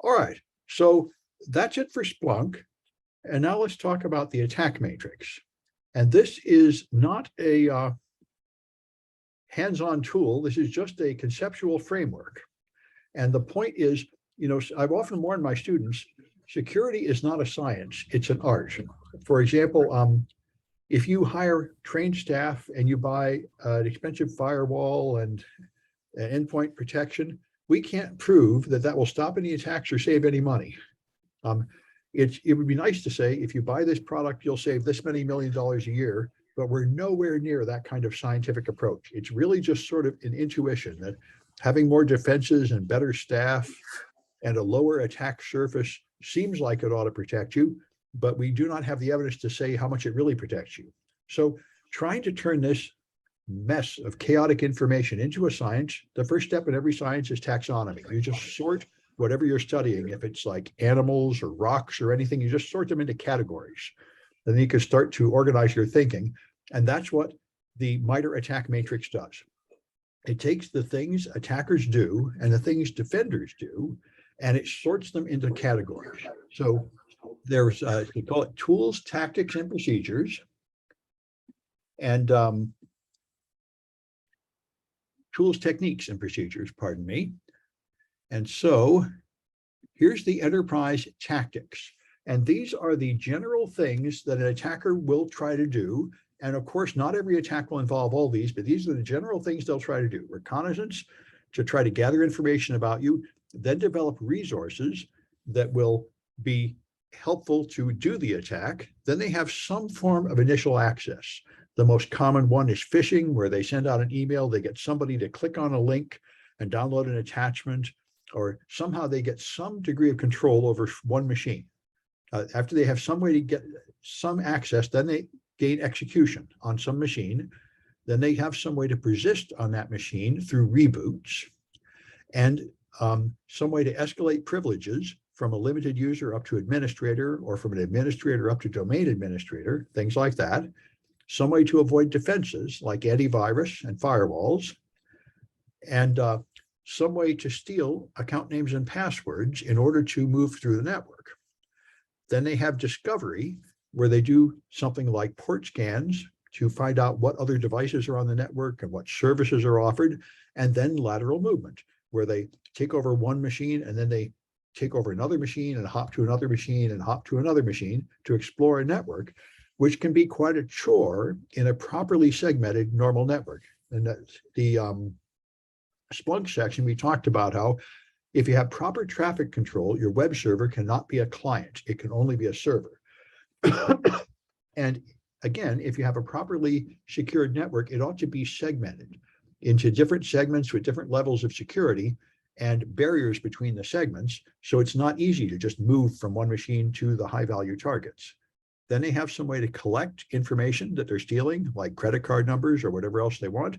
All right, so that's it for Splunk. And now let's talk about the attack matrix. And this is not a hands-on tool. This is just a conceptual framework. And the point is, I've often warned my students, security is not a science, it's an art. For example, if you hire trained staff and you buy an expensive firewall and an endpoint protection, we can't prove that that will stop any attacks or save any money. It would be nice to say, if you buy this product, you'll save this many $1 million a year, but we're nowhere near that kind of scientific approach. It's really just sort of an intuition that having more defenses and better staff and a lower attack surface seems like it ought to protect you, but we do not have the evidence to say how much it really protects you. So trying to turn this mess of chaotic information into a science, the first step in every science is taxonomy. You just sort whatever you're studying. If it's like animals or rocks or anything, you just sort them into categories. Then you can start to organize your thinking. And that's what the MITRE ATT&CK Matrix does. It takes the things attackers do and the things defenders do, and it sorts them into categories. So there's, we call it tools, tactics, and procedures. And tools, techniques, and procedures, pardon me. And so here's the enterprise tactics. And these are the general things that an attacker will try to do. And of course, not every attack will involve all these, but these are the general things they'll try to do. Reconnaissance, to try to gather information about you, then develop resources that will be helpful to do the attack. Then they have some form of initial access. The most common one is phishing, where they send out an email, they get somebody to click on a link and download an attachment, or somehow they get some degree of control over one machine. After they have some way to get some access, then they gain execution on some machine. Then they have some way to persist on that machine through reboots, and some way to escalate privileges from a limited user up to administrator, or from an administrator up to domain administrator, things like that. Some way to avoid defenses like antivirus and firewalls, and some way to steal account names and passwords in order to move through the network. Then they have discovery, where they do something like port scans to find out what other devices are on the network and what services are offered. And then lateral movement, where they take over one machine and then they take over another machine and hop to another machine and hop to another machine to explore a network, which can be quite a chore in a properly segmented normal network. And the Splunk section, we talked about how if you have proper traffic control, your web server cannot be a client. It can only be a server. And again, if you have a properly secured network, it ought to be segmented into different segments with different levels of security and barriers between the segments. So it's not easy to just move from one machine to the high value targets. Then they have some way to collect information that they're stealing, like credit card numbers or whatever else they want.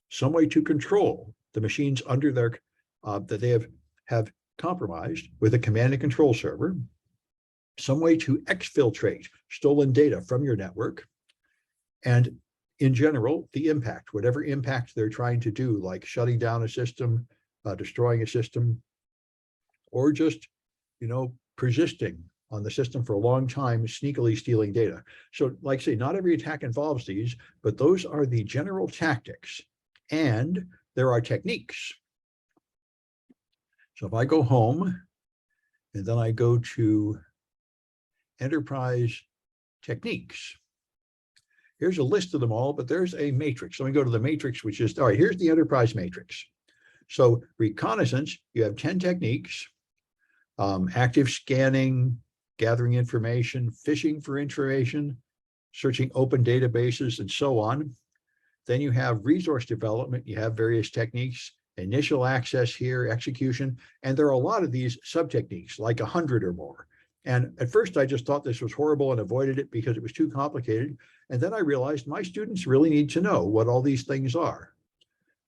Some way to control the machines under their that they have compromised with a command and control server. Some way to exfiltrate stolen data from your network. And in general, the impact, whatever impact they're trying to do, like shutting down a system, destroying a system, or just, persisting on the system for a long time, sneakily stealing data. So like I say, not every attack involves these, but those are the general tactics. And there are techniques. So if I go home and then I go to enterprise techniques, here's a list of them all, but there's a matrix. Let me go to the matrix, which is, all right, here's the enterprise matrix. So reconnaissance, you have 10 techniques, active scanning, gathering information, fishing for information, searching open databases, and so on. Then you have resource development. You have various techniques, initial access here, execution, and there are a lot of these sub-techniques, like 100 or more. And at first I just thought this was horrible and avoided it because it was too complicated. And then I realized my students really need to know what all these things are.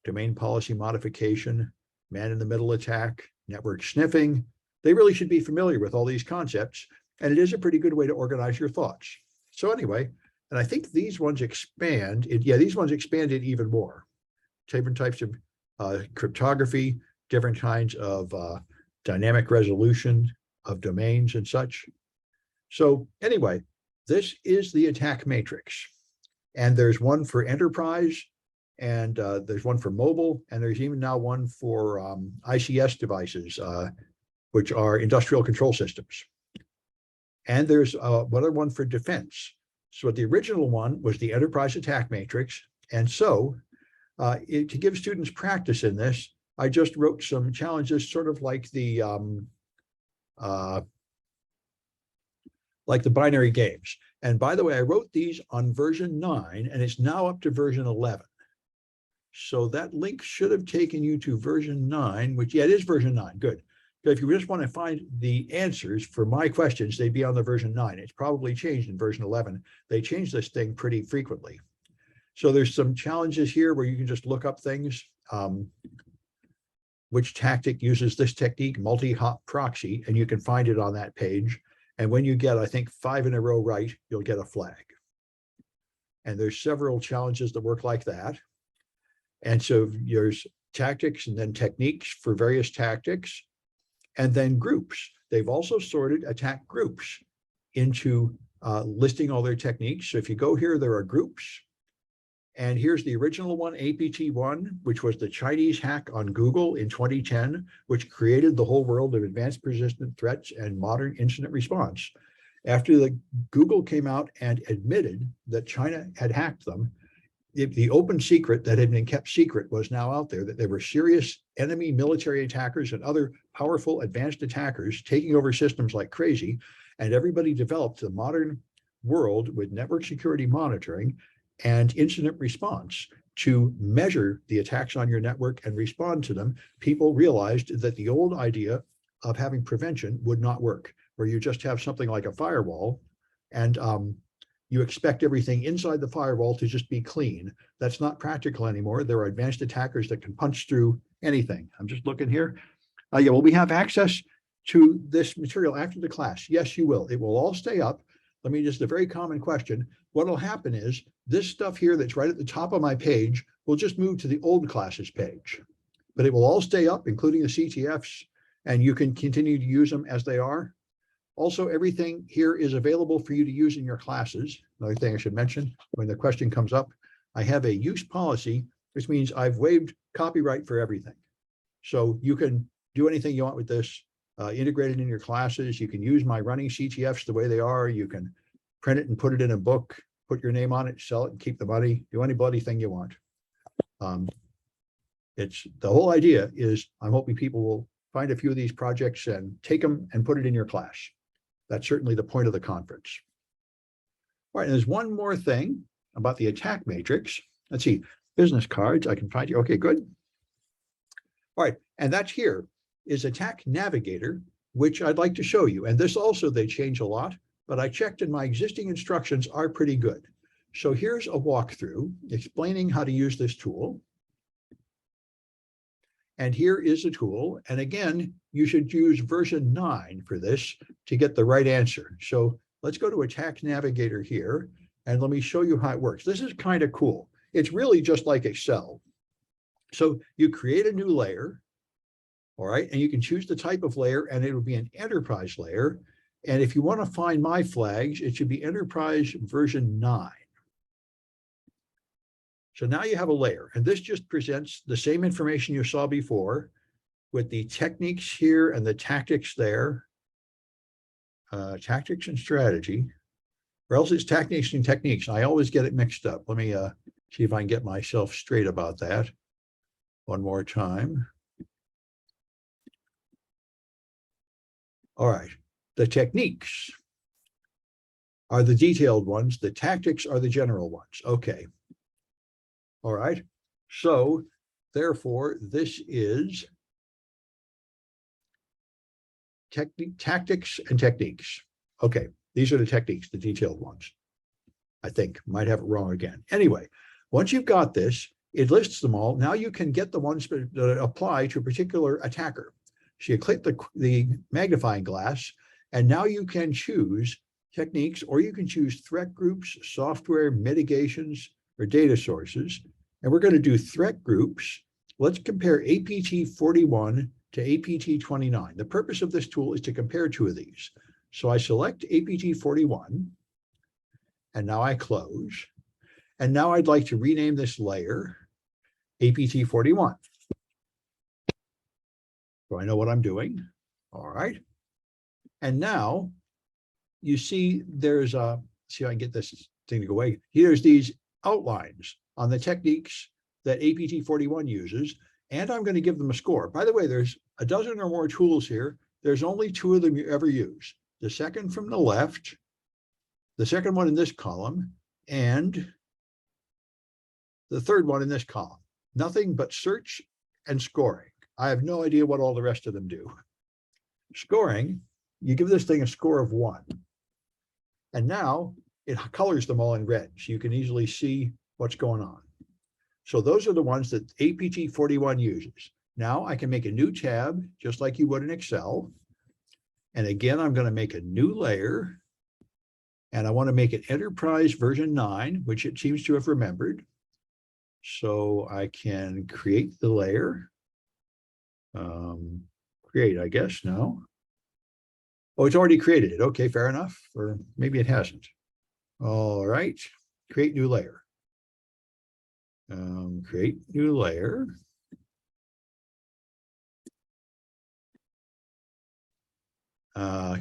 Domain policy modification, man-in-the-middle attack, network sniffing. They really should be familiar with all these concepts, and it is a pretty good way to organize your thoughts. So anyway, and I think these ones expand it. Yeah, these ones expanded even more. Different types of cryptography, different kinds of dynamic resolution of domains and such. So anyway, this is the attack matrix. And there's one for enterprise, and there's one for mobile, and there's even now one for ICS devices, which are industrial control systems. And there's another one for defense. So the original one was the enterprise attack matrix. And so to give students practice in this, I just wrote some challenges, sort of like the binary games. And by the way, I wrote these on version 9, and it's now up to version 11. So that link should have taken you to version 9, which, yeah, it is version 9. Good. But if you just want to find the answers for my questions, they'd be on the version 9. It's probably changed in version 11. They change this thing pretty frequently. So there's some challenges here where you can just look up things. Which tactic uses this technique, multi-hop proxy, and you can find it on that page. And when you get, I think, 5 in a row right, you'll get a flag. And there's several challenges that work like that. And so there's tactics and then techniques for various tactics, and then groups. They've also sorted attack groups into listing all their techniques. So if you go here, there are groups. And here's the original one, APT1, which was the Chinese hack on Google in 2010, which created the whole world of advanced persistent threats and modern incident response. After Google came out and admitted that China had hacked them, the open secret that had been kept secret was now out there, that there were serious enemy military attackers and other powerful advanced attackers taking over systems like crazy. And everybody developed the modern world with network security monitoring and incident response to measure the attacks on your network and respond to them. People realized that the old idea of having prevention would not work, where you just have something like a firewall and you expect everything inside the firewall to just be clean. That's not practical anymore. There are advanced attackers that can punch through anything. I'm just looking here. Yeah, will we have access to this material after the class? Yes, you will. It will all stay up. Let me just, a very common question. What will happen is this stuff here that's right at the top of my page will just move to the old classes page, but it will all stay up, including the CTFs, and you can continue to use them as they are. Also, everything here is available for you to use in your classes. Another thing I should mention, when the question comes up, I have a use policy, which means I've waived copyright for everything. So you can do anything you want with this, integrate it in your classes. You can use my running CTFs the way they are. You can print it and put it in a book, put your name on it, sell it and keep the money, do any bloody thing you want. It's the whole idea is I'm hoping people will find a few of these projects and take them and put it in your class. That's certainly the point of the conference. All right, and there's one more thing about the attack matrix. Let's see, business cards, I can find you. Okay, good. All right, and that's here is Attack Navigator, which I'd like to show you. And this also, they change a lot, but I checked and my existing instructions are pretty good. So here's a walkthrough explaining how to use this tool. And here is a tool. And again, you should use version 9 for this to get the right answer. So let's go to Attack Navigator here, and let me show you how it works. This is kind of cool. It's really just like Excel. So you create a new layer, all right, and you can choose the type of layer, and it will be an enterprise layer. And if you want to find my flags, it should be enterprise version 9. So now you have a layer, and this just presents the same information you saw before with the techniques here and the tactics there. Tactics and strategy, or else it's tactics and techniques. I always get it mixed up. Let me see if I can get myself straight about that one more time. All right, the techniques are the detailed ones. The tactics are the general ones. Okay. All right, so therefore, this is tactics and techniques. Okay, these are the techniques, the detailed ones. I think, might have it wrong again. Anyway, once you've got this, it lists them all. Now you can get the ones that apply to a particular attacker. So you click the magnifying glass, and now you can choose techniques, or you can choose threat groups, software, mitigations, or data sources. And we're going to do threat groups. Let's compare APT 41 to APT29. The purpose of this tool is to compare two of these. So I select APT41, and now I close. And now I'd like to rename this layer APT41. So I know what I'm doing. All right. And now you see there's a, see if I can get this thing to go away. Here's these outlines on the techniques that APT41 uses, and I'm going to give them a score. By the way, there's a dozen or more tools here. There's only two of them you ever use. The second from the left, the second one in this column, and the third one in this column. Nothing but search and scoring. I have no idea what all the rest of them do. Scoring, you give this thing a score of 1. And now it colors them all in red, so you can easily see what's going on. So those are the ones that APT41 uses. Now I can make a new tab, just like you would in Excel. And again, I'm going to make a new layer. And I want to make it Enterprise version 9, which it seems to have remembered. So I can create the layer. Create, I guess, no. Oh, it's already created it. Okay, fair enough. Or maybe it hasn't. All right, create new layer. Create new layer.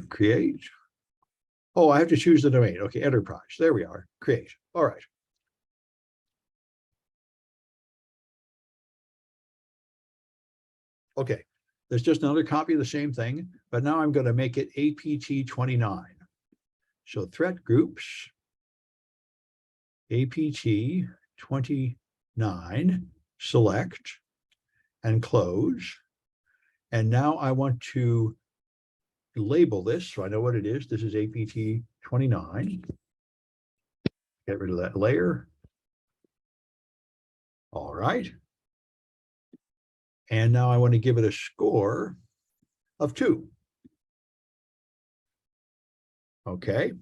Create. Oh, I have to choose the domain. Okay, Enterprise. There we are. Create. All right. Okay, there's just another copy of the same thing, but now I'm going to make it APT29. So threat groups, APT29, select and close. And now I want to label this so I know what it is. This is APT29. Get rid of that layer. All right. And now I want to give it a score of 2. Okay.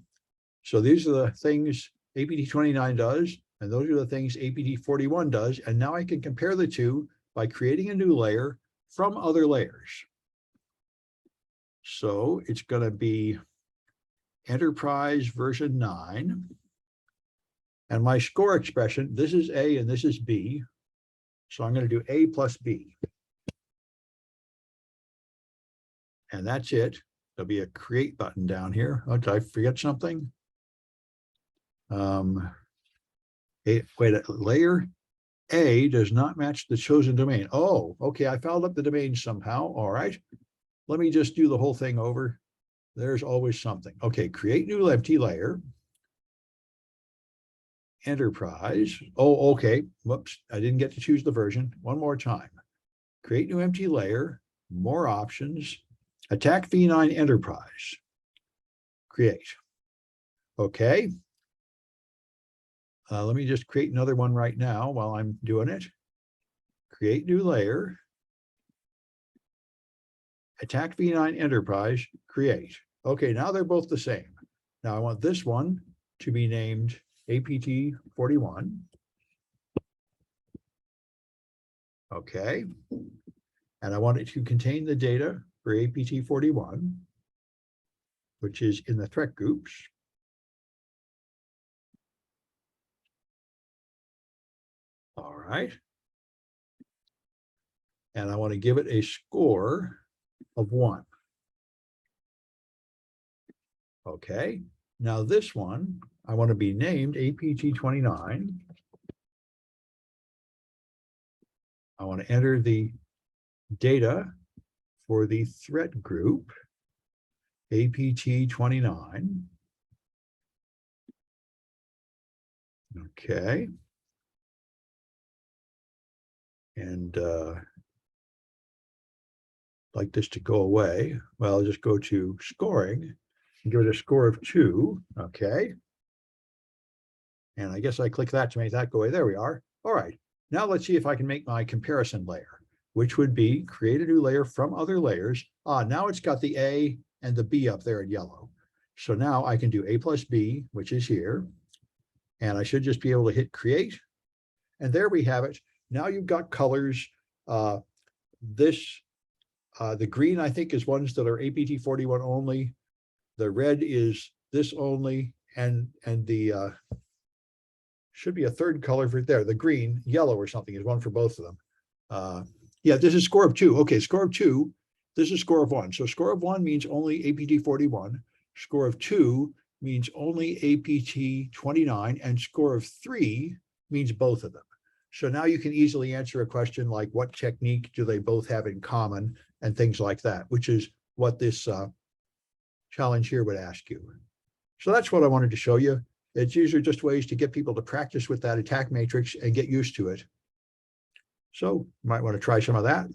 So these are the things APT29 does, and those are the things APT41 does. And now I can compare the two by creating a new layer from other layers. So it's going to be Enterprise version 9. And my score expression, this is A and this is B. So I'm going to do A plus B. And that's it. There'll be a create button down here. Oh, did I forget something? Layer A does not match the chosen domain. Oh, okay. I fouled up the domain somehow. All right. Let me just do the whole thing over. There's always something. Okay, create new empty layer. Enterprise. Oh, okay. Whoops. I didn't get to choose the version. One more time. Create new empty layer. More options. ATT&CK V9 Enterprise. Create. Okay. Let me just create another one right now while I'm doing it. Create new layer. ATT&CK V9 Enterprise. Create. Okay, now they're both the same. Now I want this one to be named APT41. Okay. And I want it to contain the data for APT41, which is in the threat groups. All right. And I want to give it a score of 1. Okay. Now this one, I want to be named APT29. I want to enter the data for the threat group, APT29. Okay. And like this to go away. Well, I'll just go to scoring and give it a score of 2. Okay. And I guess I click that to make that go away. There we are. All right. Now let's see if I can make my comparison layer, which would be create a new layer from other layers. Now it's got the A and the B up there in yellow. So now I can do A plus B, which is here. And I should just be able to hit create. And there we have it. Now you've got colors. This The green, I think, is ones that are APT41 only. The red is this only, and the should be a third color for there. The green, yellow or something is one for both of them. Yeah, this is score of 2. Okay, score of 2. This is score of 1. So score of 1 means only APT41. Score of 2 means only APT29, and score of 3 means both of them. So now you can easily answer a question like, what technique do they both have in common, and things like that, which is what this challenge here would ask you. So that's what I wanted to show you. It's usually just ways to get people to practice with that attack matrix and get used to it. So you might want to try some of that.